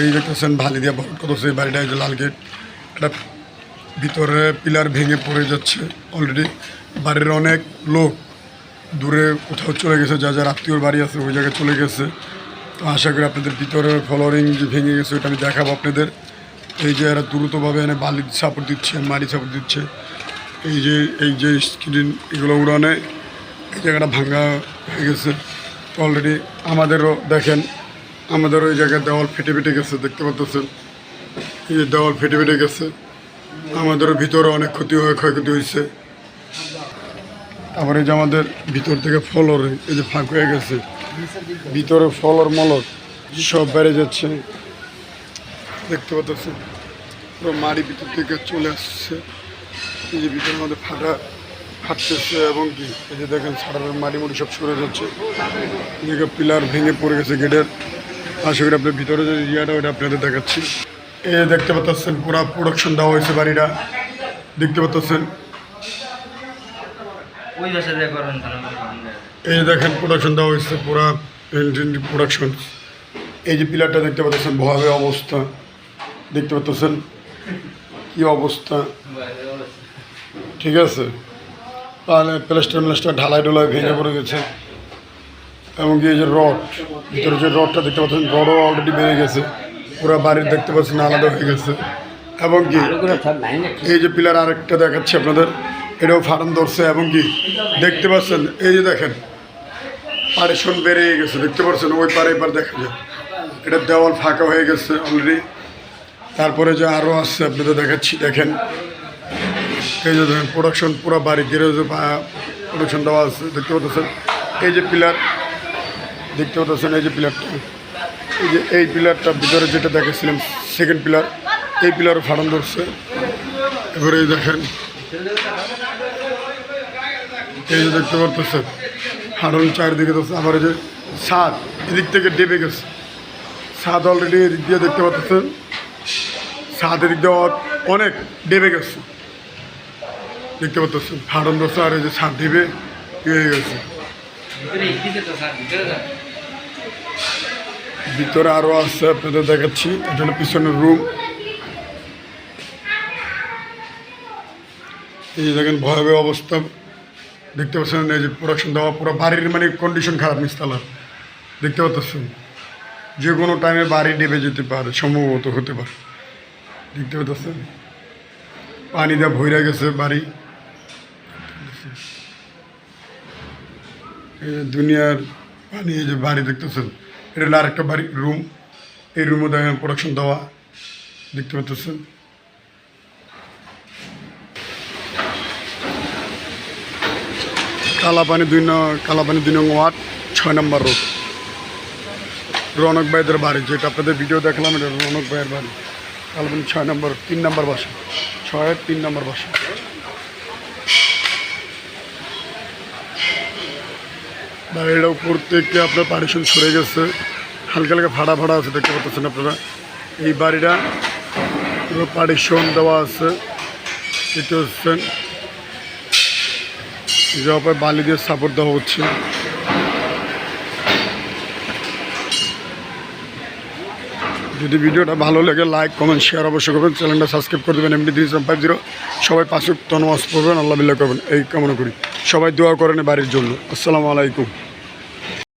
এই দেখতেছেন ভালি দিয়ে ভরট করতেছে এই বাড়িটা, এই যে লাল গেট, এটা ভিতরে পিলার ভেঙে পড়ে যাচ্ছে অলরেডি। বাড়ির অনেক লোক দূরে কোথাও চলে গেছে, যা যার আত্মীয়র বাড়ি আছে ওই জায়গায় চলে গেছে। তো আশা করি আপনাদের ভিতরে ফ্লোরিং যে ভেঙে গেছে ওইটা আমি দেখাবো আপনাদের। এই যে এরা দ্রুতভাবে এনে বালি সাপোর্ট দিচ্ছে, মাটি সাপোর্ট দিচ্ছে। এই যে স্ক্রিন এগুলো উড়ানে এই জায়গাটা ভাঙা হয়ে গেছে। তো অলরেডি আমাদেরও দেখেন, আমাদেরও ওই জায়গায় দেওয়াল ফেটে ফেটে গেছে, দেখতে পাচ্ছেন এই যে দেওয়াল ফেটে ফেটে গেছে। আমাদেরও ভিতরে অনেক ক্ষয়ক্ষতি হয়েছে। তারপরে যে আমাদের ভিতর থেকে ফলর এই যে ফাঁক হয়ে গেছে, ভিতরে ফলর মলর সব বেড়ে যাচ্ছে, দেখতে পাচ্ছেন পুরো মাড়ি ভিতর থেকে চলে আসছে। এই যে ভিতরে আমাদের ফাটতেছে এবং কি এই যে দেখেন সারার মাড়ি মুড়ি সব সরে যাচ্ছে। এদিকে পিলার ভেঙে পড়ে গেছে গেটের। আশা করি আপনার ভিতরে যে ইয়াটা ওইটা আপনাদের দেখাচ্ছি। এই যে দেখতে পাচ্ছেন পুরা প্রোডাকশন দেওয়া হয়েছে বাড়িটা, দেখতে পাচ্ছেন এই যে দেখেন প্রোডাকশন দেওয়া হয়েছে পুরা প্রোডাকশন। এই যে পিলারটা দেখতে পাচ্ছেন ভয়াবহ অবস্থা, দেখতে পাচ্ছেন কি অবস্থা, ঠিক আছে। তাহলে প্লাস্টার ঢালাই ঢোলাই ভেঙে পড়ে গেছে। এমনকি এই যে রড, ভিতরে যে রডটা দেখতে পাচ্ছেন রডও অলরেডি বেড়ে গেছে, পুরো বাড়ির দেখতে পাচ্ছেন আলাদা হয়ে গেছে। এবং কি এই যে পিলার আরেকটা দেখাচ্ছি আপনাদের, এটাও ফাটান ধরছে। এবং কি দেখতে পাচ্ছেন এই যে দেখেন পারেশন বেড়ে গেছে, দেখতে পাচ্ছেন ওই পারে এবার দেখা যায় এটা দেওয়াল ফাঁকা হয়ে গেছে অলরেডি। তারপরে যে আরও আসছে আপনাদের দেখাচ্ছি, দেখেন এই যে দেখেন প্রোডাকশন পুরো বাড়ি গ্যারেজে প্রোডাকশন দেওয়া আছে, দেখতে পাচ্ছেন। এই যে পিলার দেখতে পাচ্ছেন, এই যে পিলারটা, এই পিলারটা ভিতরে যেটা দেখেছিলাম সেকেন্ড পিলার, এই পিলারও ফাটান ধরছে। এবারে এই দেখেন এই যে দেখতে পাচ্ছেন ফাটান চারিদিকে ধরছে। আবার এই যে ছাদ এদিক থেকে ডেবে গেছে, ছাদ অলরেডি এদিক দিয়ে দেখতে পাচ্ছেন, ছাদ এদিক দিয়ে অনেক ডেবে গেছে, দেখতে পাচ্ছেন ফাটান ধরছে। আর এই যে ছাদ ডেবে হয়ে গেছে। ভিতরে আরও আছে আপনাদের দেখাচ্ছি, এটা হলো পিছনের রুম। এই যে দেখেন ভয়াবহ অবস্থা, দেখতে পাচ্ছেন এই যে প্রোডাকশন দেওয়া পুরো বাড়ির মানে কন্ডিশন খারাপ, নিচতলার দেখতে পাচ্ছেন। যে কোনো টাইমে বাড়ি ডেবে যেতে পারে, সম্ভবত হতে পারে, দেখতে পাচ্ছেন পানি দিয়ে ভইরা গেছে বাড়ি। এই যে দুনিয়ার পানি, এই যে বাড়ি দেখতেছেন, এটা হলো আরেকটা বাড়ি রুম। এই রুমও দেখেন প্রোডাকশন দেওয়া, দেখতে পাচ্ছেন। কালাপানি 2 নং ওয়ার্ড 6 নম্বর রোড, রৌনক ভাইদের বাড়ি, যেটা আপনাদের ভিডিও দেখলাম এটা রৌনক ভাইয়ের বাড়ি। কালাপানি 6 নম্বর 3 নম্বর বাসা, 3 নম্বর বাসা। বাড়িটা উপর থেকে আপনার পার্টিশন সরে গেছে, হালকা হালকা ফাড়া আছে, দেখতে পাচ্ছেন আপনারা। এই বাড়িটা পুরো পার্টিশন দেওয়া আছে, দেখতে পাচ্ছেন। যে বালি দিয়ে সাপোর্ট দেওয়া হচ্ছে। যদি ভিডিওটা ভালো লাগে লাইক কমেন্ট শেয়ার অবশ্যই করবেন, চ্যানেলটা সাবস্ক্রাইব করে দেবেন। এমনি 350 সবাই 5 ওয়াক্ত নামাজ পড়বেন, আল্লাহ বিল্লাহ করবেন এই কামনা করি। সবাই দোয়া করেন বাড়ির জন্য। আসসালামু আলাইকুম।